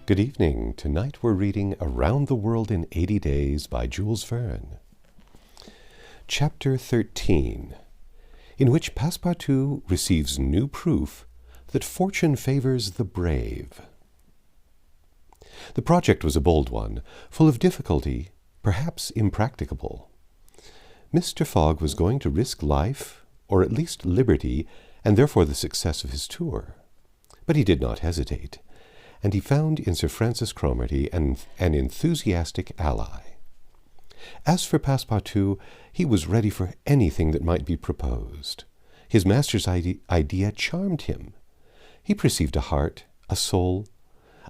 Good evening. Tonight we're reading Around the World in 80 Days by Jules Vern. Chapter 13, in which Passepartout receives new proof that fortune favors the brave. The project was a bold one, full of difficulty, perhaps impracticable. Mr. Fogg was going to risk life, or at least liberty, and therefore the success of his tour. But he did not hesitate, and he found in Sir Francis Cromarty an enthusiastic ally. As for Passepartout, he was ready for anything that might be proposed. His master's idea charmed him. He perceived a heart, a soul,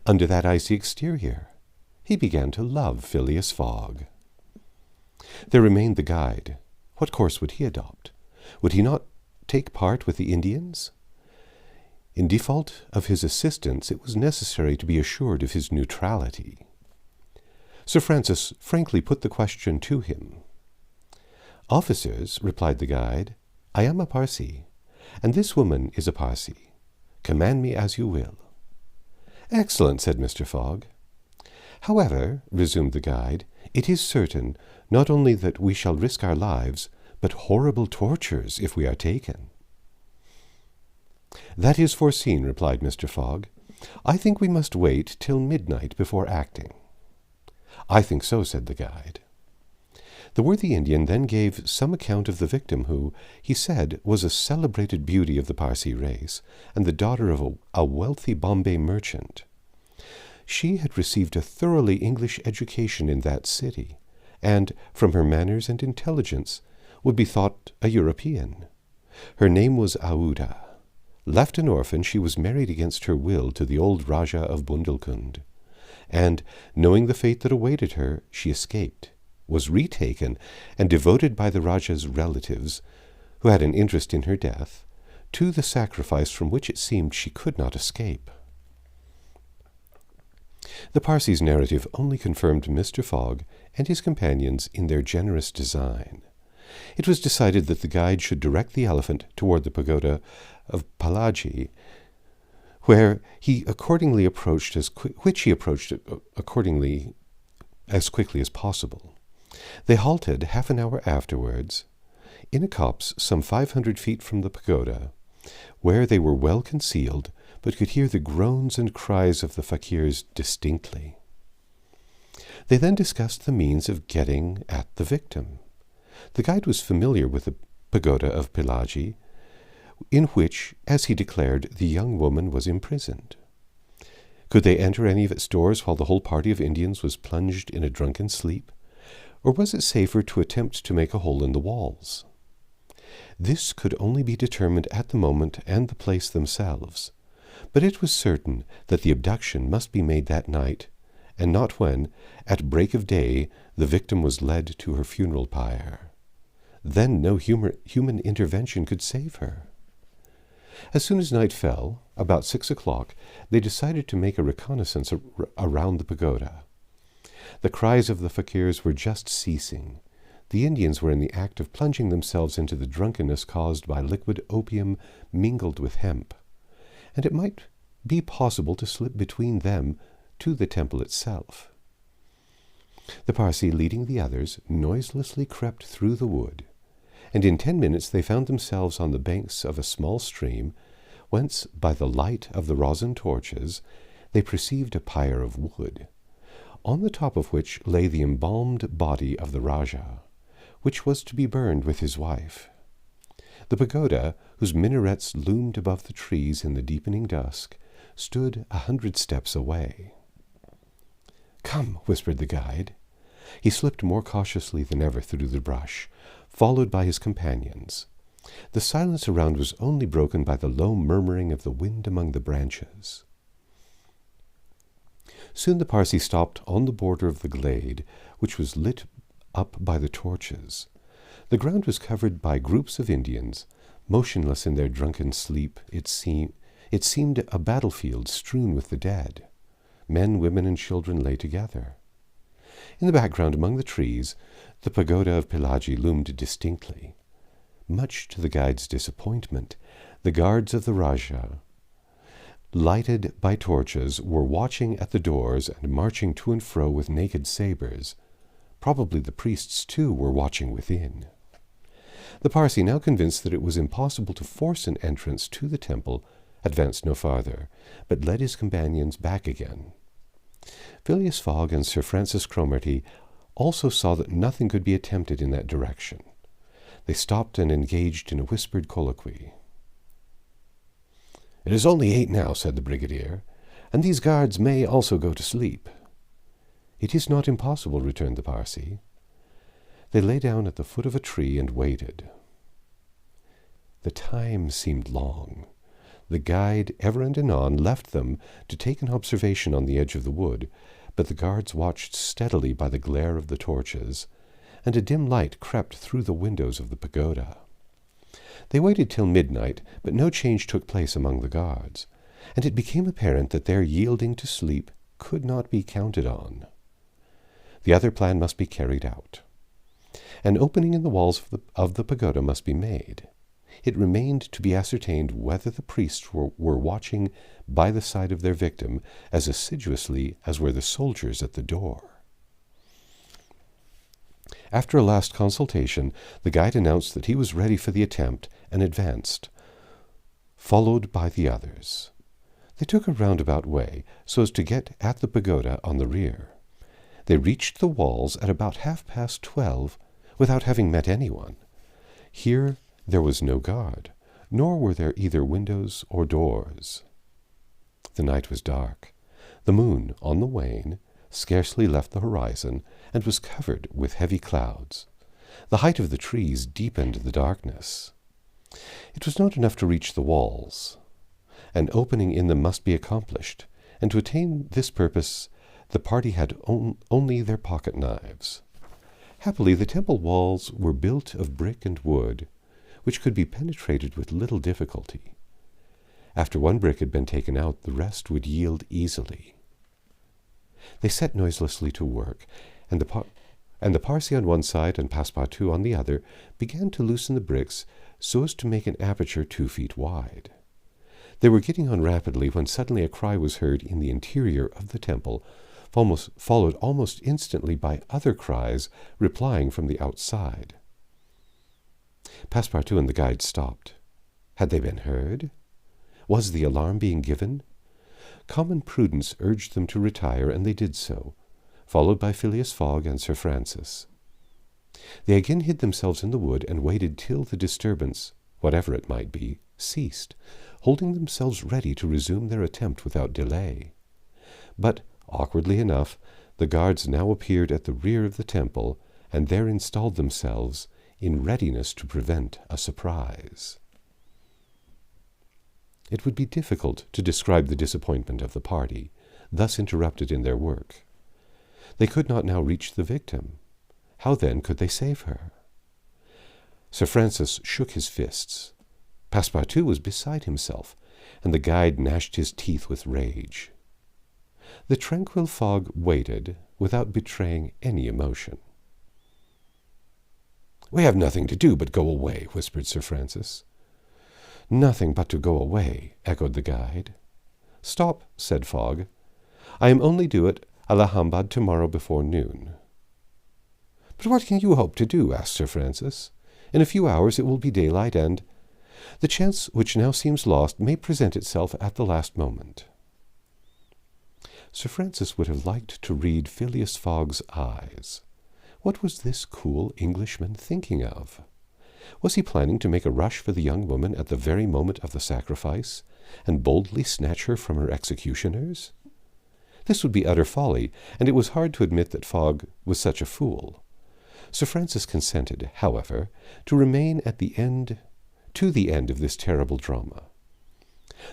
under that icy exterior. He began to love Phileas Fogg. There remained the guide. What course would he adopt? Would he not take part with the Indians? In default of his assistance, it was necessary to be assured of his neutrality. Sir Francis frankly put the question to him. "Officers," replied the guide, "I am a Parsee, and this woman is a Parsee. Command me as you will." "Excellent," said Mr. Fogg. "However," resumed the guide, "it is certain not only that we shall risk our lives, but horrible tortures if we are taken." "That is foreseen," replied Mr. Fogg. "I think we must wait till midnight before acting." "I think so," said the guide. The worthy Indian then gave some account of the victim who, he said, was a celebrated beauty of the Parsee race, and the daughter of a wealthy Bombay merchant. She had received a thoroughly English education in that city, and, from her manners and intelligence, would be thought a European. Her name was Aouda. Left an orphan, she was married against her will to the old Rajah of Bundelkund, and, knowing the fate that awaited her, she escaped, was retaken, and devoted by the Rajah's relatives, who had an interest in her death, to the sacrifice from which it seemed she could not escape. The Parsee's narrative only confirmed Mr. Fogg and his companions in their generous design. It was decided that the guide should direct the elephant toward the pagoda of Palaji, where he accordingly approached as quickly as possible. They halted half an hour afterwards in a copse some 500 feet from the pagoda, where they were well concealed, but could hear the groans and cries of the fakirs distinctly. They then discussed the means of getting at the victim. The guide was familiar with the pagoda of Pelagie, in which, as he declared, the young woman was imprisoned. Could they enter any of its doors while the whole party of Indians was plunged in a drunken sleep, or was it safer to attempt to make a hole in the walls? This could only be determined at the moment and the place themselves, but it was certain that the abduction must be made that night, and not when, at break of day, the victim was led to her funeral pyre. Then no human intervention could save her. As soon as night fell, about 6 o'clock, they decided to make a reconnaissance around the pagoda. The cries of the fakirs were just ceasing. The Indians were in the act of plunging themselves into the drunkenness caused by liquid opium mingled with hemp, and it might be possible to slip between them to the temple itself. The Parsee, leading the others, noiselessly crept through the wood, and in 10 minutes they found themselves on the banks of a small stream, whence, by the light of the rosin torches, they perceived a pyre of wood, on the top of which lay the embalmed body of the Rajah, which was to be burned with his wife. The pagoda, whose minarets loomed above the trees in the deepening dusk, stood 100 steps away. "Come," whispered the guide. He slipped more cautiously than ever through the brush, followed by his companions. The silence around was only broken by the low murmuring of the wind among the branches. Soon the Parsee stopped on the border of the glade, which was lit up by the torches. The ground was covered by groups of Indians, motionless in their drunken sleep. It seemed a battlefield strewn with the dead. Men, women, and children lay together. In the background, among the trees, the pagoda of Pelagie loomed distinctly. Much to the guide's disappointment, the guards of the Rajah lighted by torches, were watching at the doors and marching to and fro with naked sabres. Probably the priests, too, were watching within. The Parsee, now convinced that it was impossible to force an entrance to the temple, advanced no farther, but led his companions back again. Phileas Fogg and Sir Francis Cromarty also saw that nothing could be attempted in that direction. They stopped and engaged in a whispered colloquy. "It is only 8 now," said the brigadier, "and these guards may also go to sleep." "It is not impossible," returned the Parsee. They lay down at the foot of a tree and waited. The time seemed long. The guide ever and anon left them to take an observation on the edge of the wood, but the guards watched steadily by the glare of the torches, and a dim light crept through the windows of the pagoda. They waited till midnight, but no change took place among the guards, and it became apparent that their yielding to sleep could not be counted on. The other plan must be carried out. An opening in the walls of the pagoda must be made. It remained to be ascertained whether the priests were watching by the side of their victim as assiduously as were the soldiers at the door. After a last consultation, the guide announced that he was ready for the attempt and advanced, followed by the others. They took a roundabout way so as to get at the pagoda on the rear. They reached the walls at about 12:30 without having met anyone. Here there was no guard, nor were there either windows or doors. The night was dark. The moon, on the wane, scarcely left the horizon and was covered with heavy clouds. The height of the trees deepened the darkness. It was not enough to reach the walls. An opening in them must be accomplished, and to attain this purpose the party had only their pocket knives. Happily, the temple walls were built of brick and wood, which could be penetrated with little difficulty. After one brick had been taken out, the rest would yield easily. They set noiselessly to work, and the Parsee on one side and Passepartout on the other began to loosen the bricks so as to make an aperture 2 feet wide. They were getting on rapidly when suddenly a cry was heard in the interior of the temple, followed almost instantly by other cries replying from the outside. Passepartout and the guide stopped. Had they been heard? Was the alarm being given? Common prudence urged them to retire, and they did so, followed by Phileas Fogg and Sir Francis. They again hid themselves in the wood and waited till the disturbance, whatever it might be, ceased, holding themselves ready to resume their attempt without delay. But, awkwardly enough, the guards now appeared at the rear of the temple, and there installed themselves in readiness to prevent a surprise. It would be difficult to describe the disappointment of the party, thus interrupted in their work. They could not now reach the victim. How then could they save her? Sir Francis shook his fists. Passepartout was beside himself, and the guide gnashed his teeth with rage. The tranquil Fogg waited, without betraying any emotion. "We have nothing to do but go away," whispered Sir Francis. "Nothing but to go away," echoed the guide. "Stop," said Fogg. "I am only due at Allahabad tomorrow before noon." "But what can you hope to do?" asked Sir Francis. "In a few hours it will be daylight, and the chance which now seems lost may present itself at the last moment." Sir Francis would have liked to read Phileas Fogg's eyes. What was this cool Englishman thinking of? Was he planning to make a rush for the young woman at the very moment of the sacrifice, and boldly snatch her from her executioners? This would be utter folly, and it was hard to admit that Fogg was such a fool. Sir Francis consented, however, to remain to the end of this terrible drama.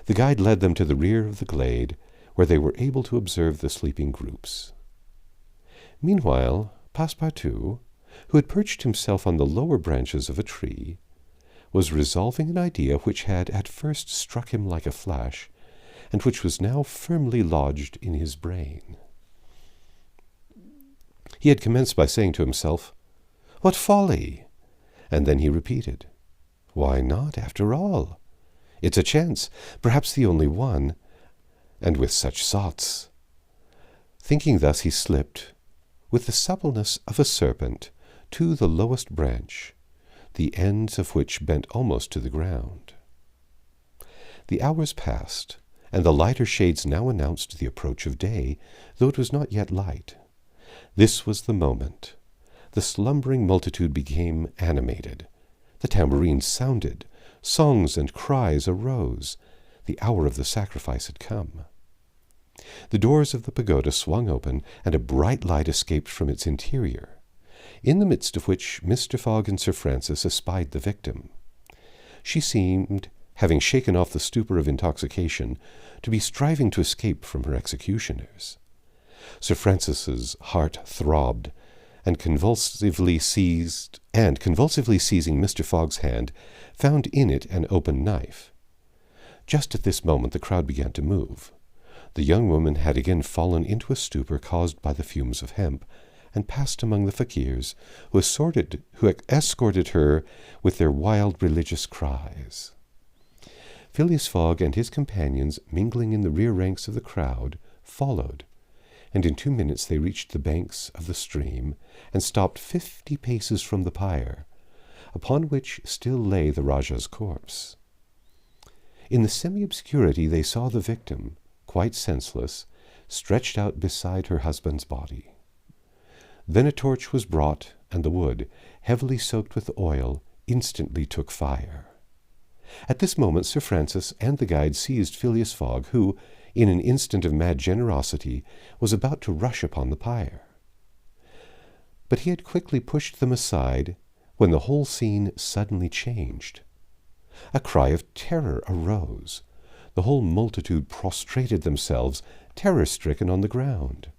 The guide led them to the rear of the glade, where they were able to observe the sleeping groups. Meanwhile, Passepartout, who had perched himself on the lower branches of a tree, was resolving an idea which had at first struck him like a flash, and which was now firmly lodged in his brain. He had commenced by saying to himself, "What folly!" And then he repeated, "Why not, after all? It's a chance, perhaps the only one, and with such sots. Thinking thus, he slipped, with the suppleness of a serpent, to the lowest branch, the ends of which bent almost to the ground. The hours passed, and the lighter shades now announced the approach of day, though it was not yet light. This was the moment. The slumbering multitude became animated. The tambourines sounded. Songs and cries arose. The hour of the sacrifice had come. The doors of the pagoda swung open, and a bright light escaped from its interior, in the midst of which Mr. Fogg and Sir Francis espied the victim. She seemed, having shaken off the stupor of intoxication, to be striving to escape from her executioners. Sir Francis's heart throbbed, and convulsively seizing Mr. Fogg's hand, found in it an open knife. Just at this moment the crowd began to move. The young woman had again fallen into a stupor caused by the fumes of hemp, and passed among the fakirs, who escorted her with their wild religious cries. Phileas Fogg and his companions, mingling in the rear ranks of the crowd, followed, and in 2 minutes they reached the banks of the stream, and stopped 50 paces from the pyre, upon which still lay the Rajah's corpse. In the semi-obscurity they saw the victim, quite senseless, stretched out beside her husband's body. Then a torch was brought, and the wood, heavily soaked with oil, instantly took fire. At this moment Sir Francis and the guide seized Phileas Fogg, who, in an instant of mad generosity, was about to rush upon the pyre. But he had quickly pushed them aside, when the whole scene suddenly changed. A cry of terror arose. The whole multitude prostrated themselves, terror-stricken, on the ground.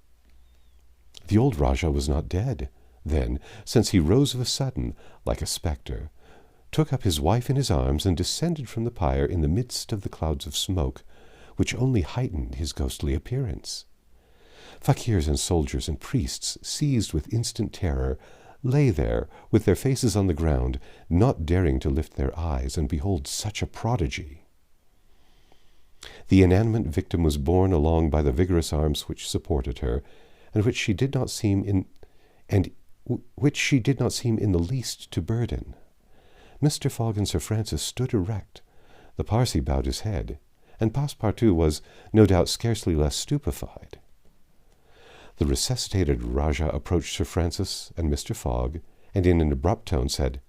The old Rajah was not dead, then, since he rose of a sudden, like a spectre, took up his wife in his arms, and descended from the pyre in the midst of the clouds of smoke, which only heightened his ghostly appearance. Fakirs and soldiers and priests, seized with instant terror, lay there with their faces on the ground, not daring to lift their eyes and behold such a prodigy. The inanimate victim was borne along by the vigorous arms which supported her, and which she did not seem in the least to burden. Mr. Fogg and Sir Francis stood erect. The Parsi bowed his head, and Passepartout was, no doubt, scarcely less stupefied. The resuscitated Rajah approached Sir Francis and Mr. Fogg, and in an abrupt tone said,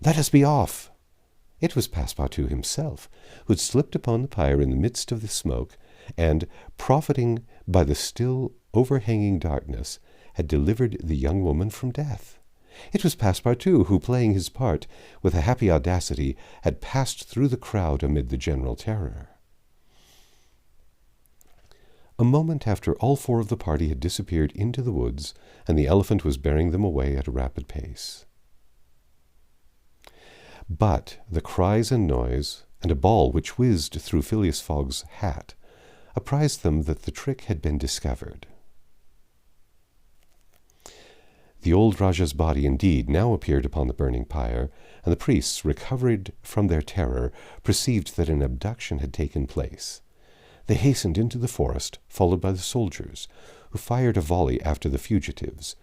"Let us be off." It was Passepartout himself, who had slipped upon the pyre in the midst of the smoke, and, profiting by the still overhanging darkness, had delivered the young woman from death. It was Passepartout who, playing his part with a happy audacity, had passed through the crowd amid the general terror. A moment after, all 4 of the party had disappeared into the woods, and the elephant was bearing them away at a rapid pace. But the cries and noise, and a ball which whizzed through Phileas Fogg's hat, apprised them that the trick had been discovered. The old Rajah's body, indeed, now appeared upon the burning pyre, and the priests, recovered from their terror, perceived that an abduction had taken place. They hastened into the forest, followed by the soldiers, who fired a volley after the fugitives,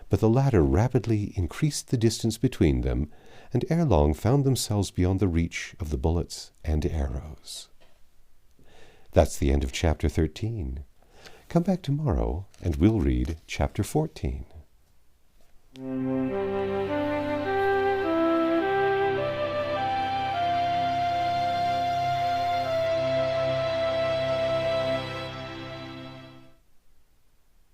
but the latter rapidly increased the distance between them, and ere long found themselves beyond the reach of the bullets and arrows. That's the end of Chapter 13. Come back tomorrow, and we'll read Chapter 14.